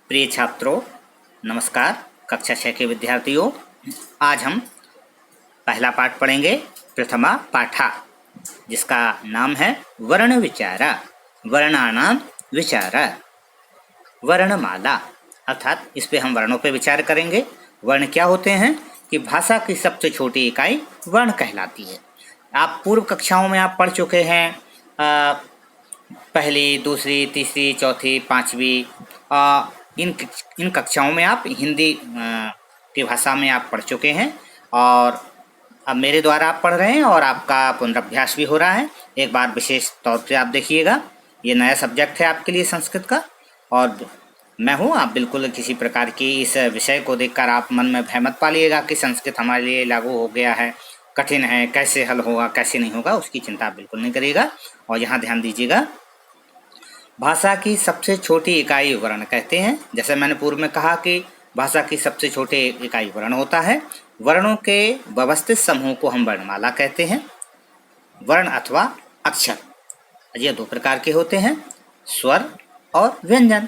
प्रिय छात्रों, नमस्कार। कक्षा 6 के विद्यार्थियों, आज हम पहला पाठ पढ़ेंगे, प्रथमा पाठा, जिसका नाम है वर्ण विचारा। वर्णानाम विचारा, वर्णमाला, अर्थात इस पे हम वर्णों पे विचार करेंगे। वर्ण क्या होते हैं कि भाषा की सबसे छोटी इकाई वर्ण कहलाती है। आप पूर्व कक्षाओं में आप पढ़ चुके हैं, पहली, दूसरी, तीसरी, चौथी, पाँचवीं, इन कक्षाओं में आप हिंदी की भाषा में आप पढ़ चुके हैं और अब मेरे द्वारा आप पढ़ रहे हैं और आपका पुनराभ्यास भी हो रहा है। एक बार विशेष तौर पे आप देखिएगा, ये नया सब्जेक्ट है आपके लिए संस्कृत का, और मैं हूँ। आप बिल्कुल किसी प्रकार की इस विषय को देखकर आप मन में भय मत पालिएगा कि संस्कृत हमारे लिए लागू हो गया है, कठिन है, कैसे हल होगा, कैसे नहीं होगा, उसकी चिंता आप बिल्कुल नहीं करिएगा। और यहाँ ध्यान दीजिएगा, भाषा की सबसे छोटी इकाई वर्ण कहते हैं। जैसे मैंने पूर्व में कहा कि भाषा की सबसे छोटी इकाई वर्ण होता है। वर्णों के व्यवस्थित समूह को हम वर्णमाला कहते हैं। वर्ण अथवा अक्षर ये दो प्रकार के होते हैं, स्वर और व्यंजन,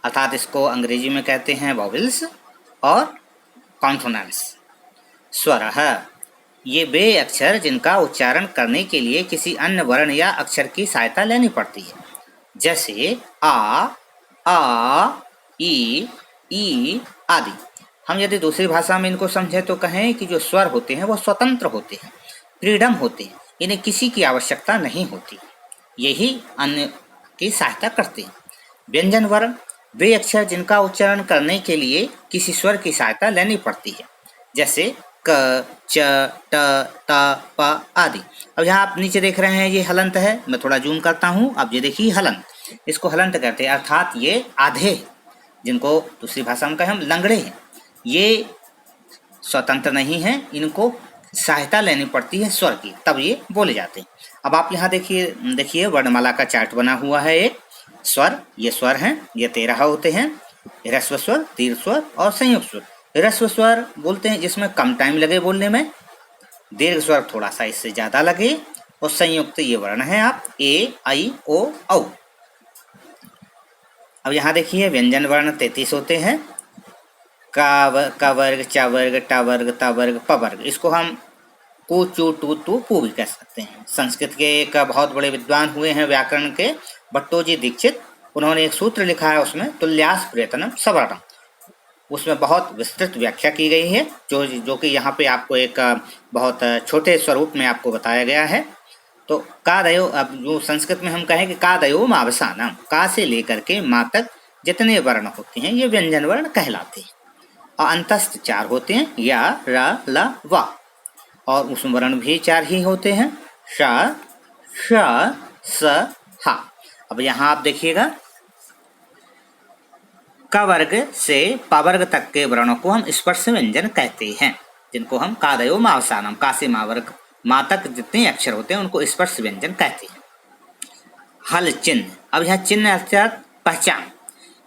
अर्थात इसको अंग्रेजी में कहते हैं वॉवेल्स और कॉन्सोनेंट्स। स्वर ये वे अक्षर जिनका उच्चारण करने के लिए किसी अन्य वर्ण या अक्षर की सहायता लेनी पड़ती है, जैसे आ, ई आदि। हम यदि दूसरी भाषा में इनको समझें तो कहें कि जो स्वर होते हैं वो स्वतंत्र होते हैं, फ्रीडम होते हैं, इन्हें किसी की आवश्यकता नहीं होती, यही अन्य की सहायता करते हैं। व्यंजन वर्ण वे अक्षर जिनका उच्चारण करने के लिए किसी स्वर की सहायता लेनी पड़ती है, जैसे क, च, ट, त, प आदि। अब यहाँ आप नीचे देख रहे हैं ये हलंत है, मैं थोड़ा जूम करता हूँ। अब ये देखिए हलंत, इसको हलंत कहते हैं, अर्थात ये आधे, जिनको दूसरी भाषा में कहें हम लंगड़े हैं, ये स्वतंत्र नहीं हैं, इनको सहायता लेनी पड़ती है स्वर की, तब ये बोले जाते हैं। अब आप यहाँ देखिए वर्णमाला का चार्ट बना हुआ है। एक स्वर, ये स्वर हैं, ये 13 होते हैं, ह्रस्व स्वर, दीर्घ स्वर और संयुक्त स्वर। ह्रस्व स्वर बोलते हैं जिसमें कम टाइम लगे बोलने में, दीर्घ स्वर थोड़ा सा इससे ज़्यादा लगे, और संयुक्त ये वर्ण है आप ए, आई, ओ, औ। अब यहाँ देखिए व्यंजन वर्ण 33 होते हैं, का वर्ग, च वर्ग, ट वर्ग, त वर्ग, प वर्ग। इसको हम कु, चू, टू, तू, पू भी कह सकते हैं। संस्कृत के एक बहुत बड़े विद्वान हुए हैं व्याकरण के, भट्टोजी दीक्षित, उन्होंने एक सूत्र लिखा है उसमें, तुल्यास प्रयत्नम सवर्णम। उसमें बहुत विस्तृत व्याख्या की गई है, जो कि यहाँ पे आपको एक बहुत छोटे स्वरूप में आपको बताया गया है। तो का दयो, अब जो संस्कृत में हम कहें कि का दयो मावसानम, का से लेकर के माँ तक जितने वर्ण होते हैं ये व्यंजन वर्ण कहलाते हैं। और अंतस्थ 4 होते हैं, या, र, ल, व, और उसमें वर्ण भी 4 ही होते हैं, श, श, स, हा। अब यहाँ आप देखिएगा, क वर्ग से प वर्ग तक के वर्णों को हम स्पर्श व्यंजन कहते हैं, जिनको हम कादयो मावसानम, का से मा वर्ग, माँ तक जितने अक्षर होते हैं उनको स्पर्श व्यंजन कहते हैं। हल चिन्ह, अब यह चिन्ह अर्थात पहचान।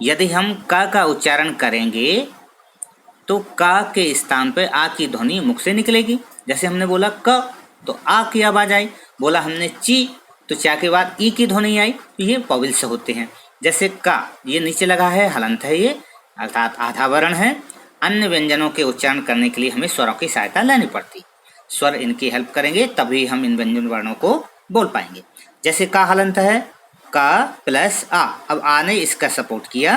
यदि हम क का उच्चारण करेंगे तो क के स्थान पर आ की ध्वनि मुख से निकलेगी। जैसे हमने बोला क तो आ की आवाज आई, बोला हमने ची तो चा के बाद ई की ध्वनि आई, तो ये वॉवेल्स होते हैं। जैसे का, ये नीचे लगा है, हलंत है ये, अर्थात आधा वर्ण है। अन्य व्यंजनों के उच्चारण करने के लिए हमें स्वरों की सहायता लेनी पड़ती, स्वर इनकी हेल्प करेंगे तभी हम इन व्यंजन वर्णों को बोल पाएंगे। जैसे का हलंत है, का प्लस आ, अब आ ने इसका सपोर्ट किया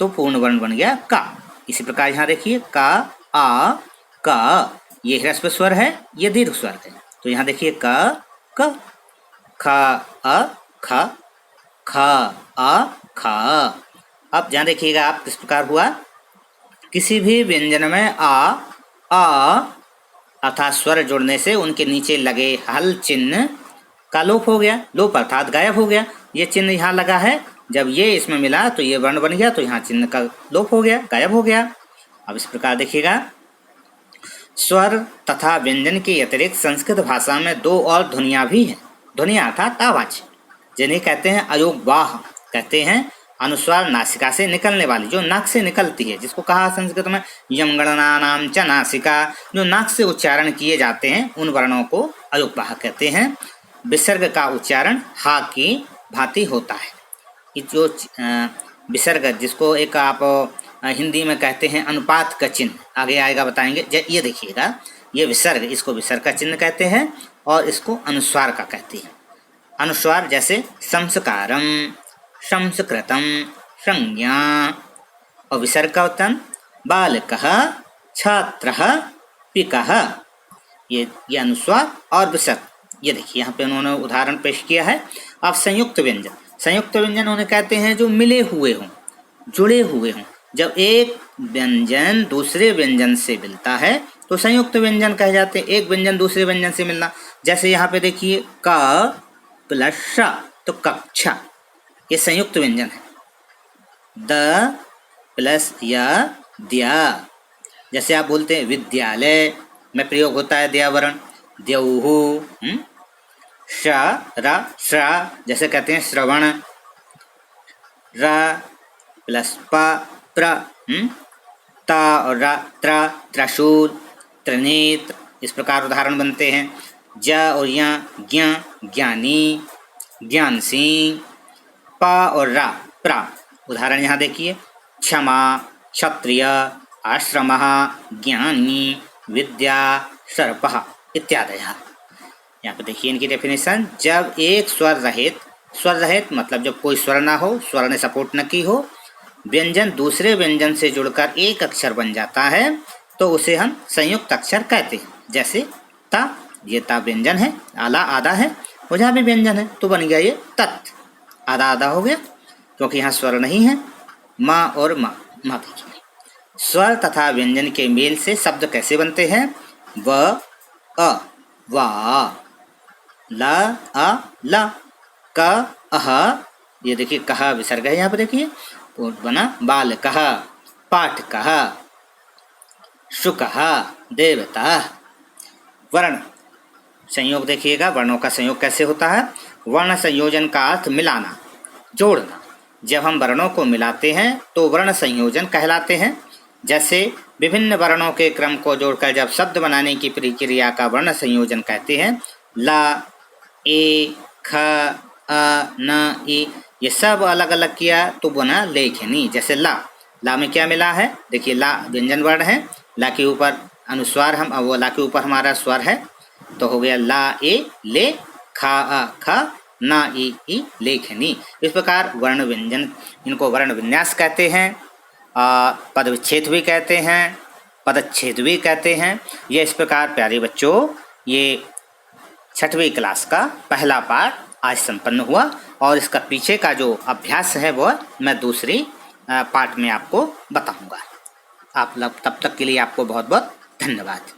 तो पूर्ण वर्ण बन गया का। इसी प्रकार यहाँ देखिए का, आ, का, ये ह्रस्व स्वर है, ये दीर्घ स्वर है। तो यहाँ देखिए का, क, खा, अ, ख, खा, आ, खा। अब जहाँ देखिएगा आप किस प्रकार हुआ, किसी भी व्यंजन में आ अर्थात स्वर जुड़ने से उनके नीचे लगे हल चिन्ह का लोप हो गया, लोप अर्थात गायब हो गया। ये चिन्ह यहाँ लगा है, जब ये इसमें मिला तो ये वर्ण बन गया, तो यहाँ चिन्ह का लोप हो गया, गायब हो गया। अब इस प्रकार देखिएगा, स्वर तथा व्यंजन के अतिरिक्त संस्कृत भाषा में 2 और ध्वनियाँ भी हैं। ध्वनियाँ अर्थात आवाज, जिन्हें कहते हैं अयोगवाह, कहते हैं अनुस्वार नासिका से निकलने वाली, जो नाक से निकलती है, जिसको कहा संस्कृत में यम गणनानाम च नासिका, जो नाक से उच्चारण किए जाते हैं उन वर्णों को अयोगवाह कहते हैं। विसर्ग का उच्चारण हा की भांति होता है। जो विसर्ग जिसको एक आप हिंदी में कहते हैं अनुपात का चिन्ह, आगे आएगा बताएंगे। ये देखिएगा, ये विसर्ग, इसको विसर्ग का चिन्ह कहते हैं और इसको अनुस्वार का कहते हैं। अनुस्वार जैसे संस्कारम, संस्कृतम, संज्ञा, और विसर्ग का उत्तम बालकः, छात्रः, पिकः, ये अनुस्वार और विसर्ग। ये देखिए यहाँ पे उन्होंने उदाहरण पेश किया है। अब संयुक्त व्यंजन, संयुक्त व्यंजन उन्हें कहते हैं जो मिले हुए हों, जुड़े हुए हों। जब एक व्यंजन दूसरे व्यंजन से मिलता है तो संयुक्त व्यंजन कहे जाते हैं। एक व्यंजन दूसरे व्यंजन से मिलना, जैसे यहाँ पे देखिए क प्लस श, तो कक्षा, ये संयुक्त व्यंजन है। द प्लस या द्या, जैसे आप बोलते हैं विद्यालय में प्रयोग होता है द्या वर्ण, द्यौहु। श र श्रा, जैसे कहते हैं श्रवण। र प्लस प प्र, त और र त्र, त्रिशूल, त्रिनेत्र, इस प्रकार उदाहरण बनते हैं। ज और य ज्ञ, ज्ञानी, ज्ञान सिंह। प और र प्रा, उदाहरण यहाँ देखिए क्षमा, क्षत्रिय, आश्रम, ज्ञानी, विद्या, सर्पः इत्यादि। यहाँ पे देखिए इनकी डेफिनेशन। जब एक स्वर रहित, स्वर रहित मतलब जब कोई स्वर ना हो, स्वर ने सपोर्ट न की हो, व्यंजन दूसरे व्यंजन से जुड़कर एक अक्षर बन जाता है तो उसे हम संयुक्त अक्षर कहते हैं। जैसे ता, ये ता व्यंजन है, आला आधा है, और जहाँ भी व्यंजन है तो बन गया ये तत्, आधा आधा हो गया क्योंकि यहाँ स्वर नहीं है। माँ और माँ, माँ देखिए स्वर तथा व्यंजन के मेल से शब्द कैसे बनते हैं। व अ, वा, ल अ ल, क अह, ये देखिए कहा विसर्ग है यहाँ पे देखिए, तो बना बालकः, पाठकः, शुकः, देवता। वर्ण संयोग देखिएगा, वर्णों का संयोग कैसे होता है। वर्ण संयोजन का अर्थ मिलाना, जोड़ना। जब हम वर्णों को मिलाते हैं तो वर्ण संयोजन कहलाते हैं। जैसे विभिन्न वर्णों के क्रम को जोड़कर जब शब्द बनाने की प्रक्रिया का वर्ण संयोजन कहते हैं। ला, ए, ख, अ, न, ई, ये सब अलग अलग किया तो बना लेखनी। जैसे ला, ला में क्या मिला है, देखिए ला व्यंजन वर्ण है, ला के ऊपर अनुस्वार, हम वो ला के ऊपर हमारा स्वर है तो हो गया ला ए ले, खा अ ख, ना ई लेखनी। इस प्रकार वर्ण व्यंजन, इनको वर्ण विन्यास कहते हैं, पदविच्छेद भी कहते हैं, पदच्छेद भी कहते हैं। ये इस प्रकार प्यारे बच्चों, ये 6वीं क्लास का पहला पाठ आज संपन्न हुआ और इसका पीछे का जो अभ्यास है वह मैं दूसरी पाठ में आपको बताऊंगा। आप तब तक के लिए आपको बहुत बहुत धन्यवाद।